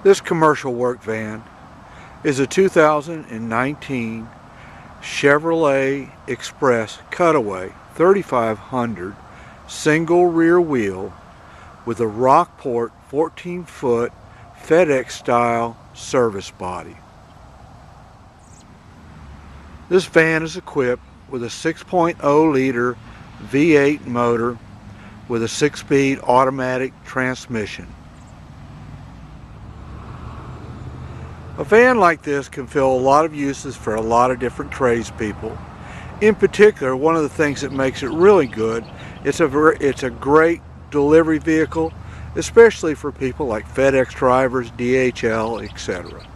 This commercial work van is a 2019 Chevrolet Express Cutaway 3500 single rear wheel with a Rockport 14-foot FEDEX-style service body. This van is equipped with a 6.0 liter V8 motor with a 6-speed automatic transmission. A van like this can fill a lot of uses for a lot of different tradespeople. In particular, one of the things that makes it really good, it's a great delivery vehicle, especially for people like FedEx drivers, DHL, etc.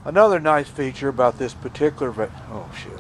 Another nice feature about this particular van, oh shit.